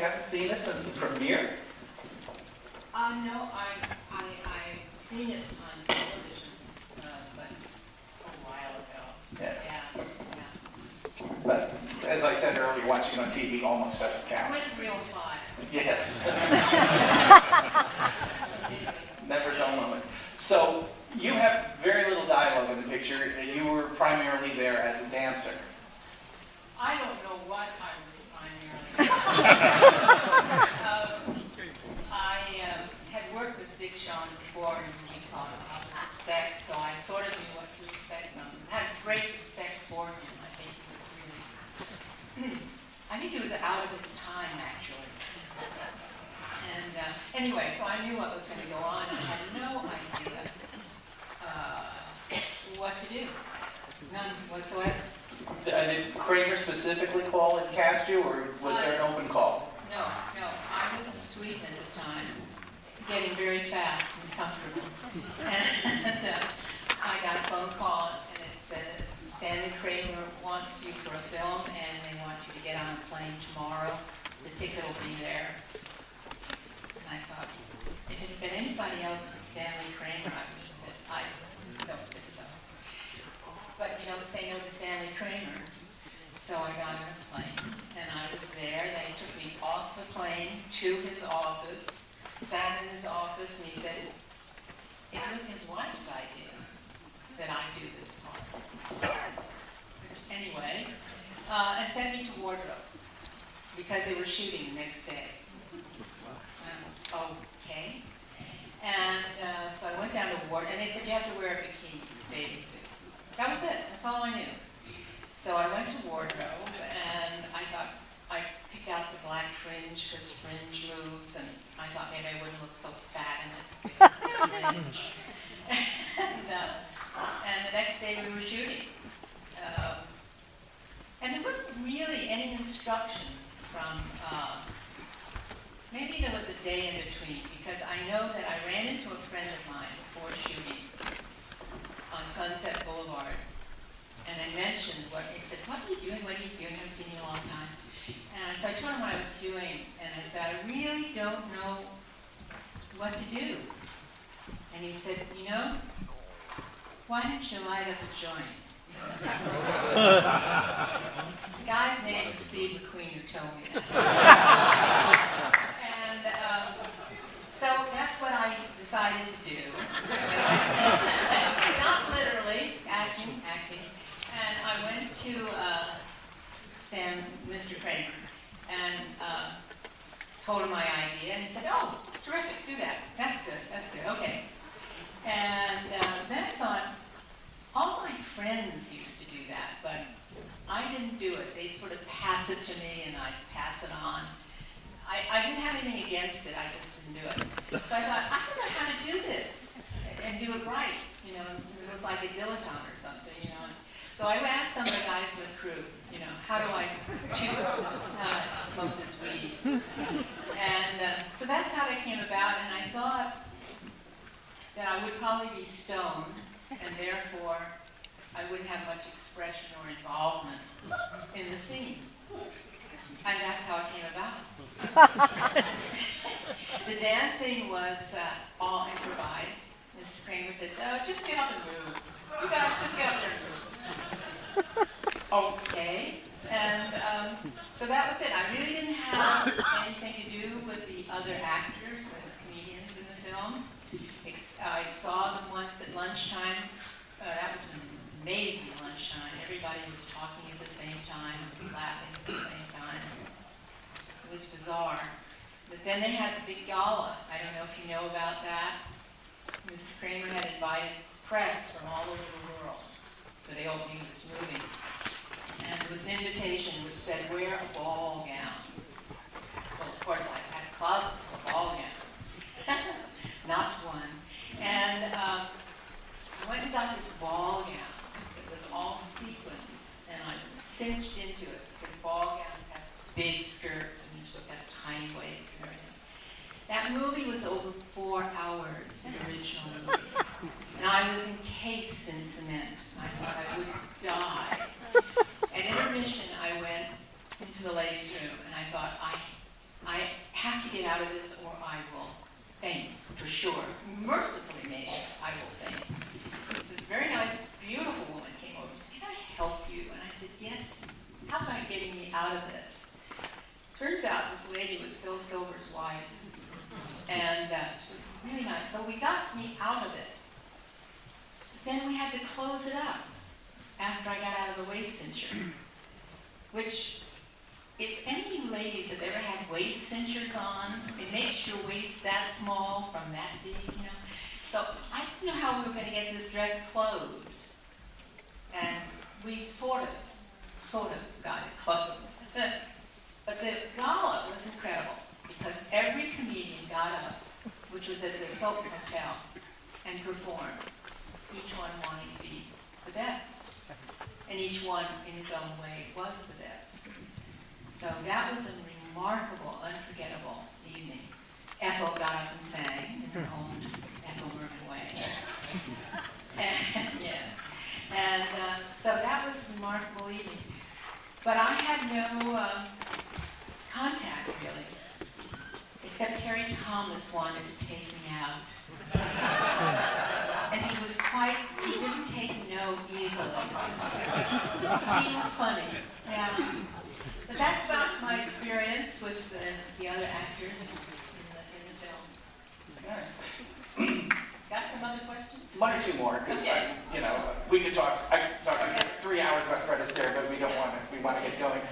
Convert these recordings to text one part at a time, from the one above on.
haven't seen this since the premiere? No, I've seen it on television, but a while ago. Yeah. Yeah. But as I said earlier, watching it on TV almost doesn't count. With real fire. Yes. Never dull moment. So you have very little dialogue in the picture. You were primarily there as a dancer. I don't know what I was primarily. I had worked with Big Sean before in Utah about sex, so I sort of knew what to expect from him. I had great respect for him. I think he was out of his time, actually. And anyway, so I knew what was going to go on. I had no idea what to do. None whatsoever. Did Kramer specifically call and cast you, or was there an open call? No. I was in Sweden at the time, getting very fat and comfortable. And I got a phone call, and it said, Stanley Kramer wants you for a film, and they want you to get on a plane tomorrow. The ticket will be there. And I thought, if it had been anybody else but Stanley Kramer, I would have said, I don't think so. But you don't say no to Stanley Kramer. So I got on a plane, and I was there. They took me off the plane to his office, sat in his office, and he said, it was his wife's idea that I do this part. Anyway, and sent me to wardrobe because they were shooting the next day. Okay. And so I went down to wardrobe, and they said you have to wear a bikini bathing suit. That was it. That's all I knew. So I went to wardrobe, and I thought I picked out the black fringe because fringe moves, and I thought maybe I wouldn't look so fat in it. Fringe. And the next day we were shooting. And there wasn't really any instruction from, maybe there was a day in between, because I know that I ran into a friend of mine before shooting on Sunset Boulevard, and I mentioned what, he said, what are you doing, I haven't seen you in a long time. And so I told him what I was doing, and I said, I really don't know what to do. And he said, you know, why don't you light up a joint? The guy's name is Steve McQueen, who told me that. And so that's what I decided to do. Not literally, acting. And I went to Mr. Kramer and told him my idea, and he said, oh, terrific, do that. That's good, okay. And then I thought, all my friends used to do that, but I didn't do it. They sort of pass it to me, and I'd pass it on. I didn't have anything against it, I just didn't do it. So I thought, I don't know how to do this, and do it right, you know, and look like a dilettante or something, you know. So I asked some of the guys in the crew, you know, how do I smoke this weed? And so that's how that came about, and I thought that I would probably be stoned, and therefore I wouldn't have much expression or involvement in the scene. And that's how it came about. The dancing was all improvised. Mr. Kramer said, just get up and move. You guys just get up there and move. Okay. And so that was it. I really didn't have anything to do with the other actors or the comedians in the film. I saw them once at lunchtime. That was an amazing lunchtime. Everybody was talking at the same time and laughing at the same time. It was bizarre. But then they had the big gala. I don't know if you know about that. Mr. Kramer had invited press from all over the world for the opening of this movie. And there was an invitation which said, wear a ball gown. Well, of course, I had a closet for a ball gown. Not one. And I went and got this ball gown. It was all sequins, and I was cinched into it because ball gowns have big skirts and usually have tiny waists and everything. That movie was over 4 hours, the original movie. And I was encased in cement. I thought I would die. At intermission, I went into the ladies' room, and have to get out of this or I will faint, for sure. Mercifully, maybe, I will faint. This very nice, beautiful woman came over and said, can I help you? And I said, yes. How about getting me out of this? Turns out this lady was Phil Silver's wife. And she was really nice. So we got me out of it. Then we had to close it up after I got out of the waist cincher. Which, if any of you ladies have ever had waist cinchers on, it makes your waist that small from that big, you know. So I didn't know how we were going to get this dress closed. And we sort of got it closed. But the gala was incredible because every comedian got up, which was at the Hilton Hotel, and performed. Each one wanting to be the best. And each one, in his own way, was the best. So that was a remarkable, unforgettable evening. Ethel got up and sang in her own Ethel Merman way. And, yes. And so that was a remarkable evening. But I had no contact, really, except Terry Thomas wanted to take me out. And he didn't take no easily. He was funny, yeah. But that's about my experience with the other actors in the film. Got some other questions? One or two more, because okay. We could talk. I could talk for 3 hours about Fred Astaire, but we don't want to. We want to get going.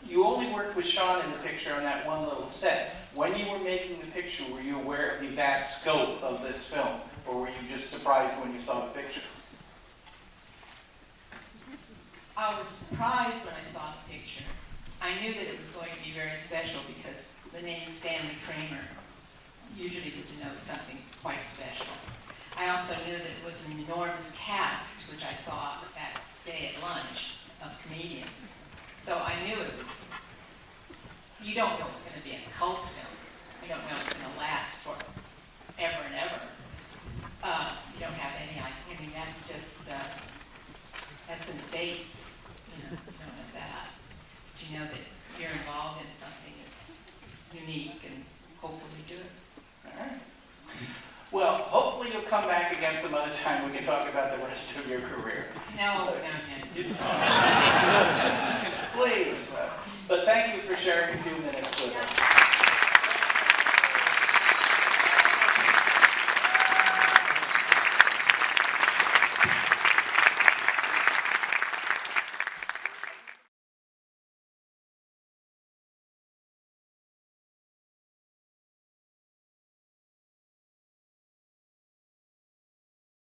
You only worked with Sean in the picture on that one little set. When you were making the picture, were you aware of the vast scope of this film, or were you just surprised when you saw the picture? I was surprised when I saw the picture. I knew that it was going to be very special because the name Stanley Kramer usually would denote something quite special. I also knew that it was an enormous cast, which I saw that day at lunch, of comedians. So I knew it was, you don't know it's going to be a cult film. You don't know it's going to last for ever and ever. You don't have any idea. I mean, that's just, that's in the fates. You don't know that. But you know that you're involved in something that's unique and hopefully good. All right. Well, hopefully you'll come back again some other time. We can talk about the rest of your career. No. Please. But thank you for sharing a few minutes.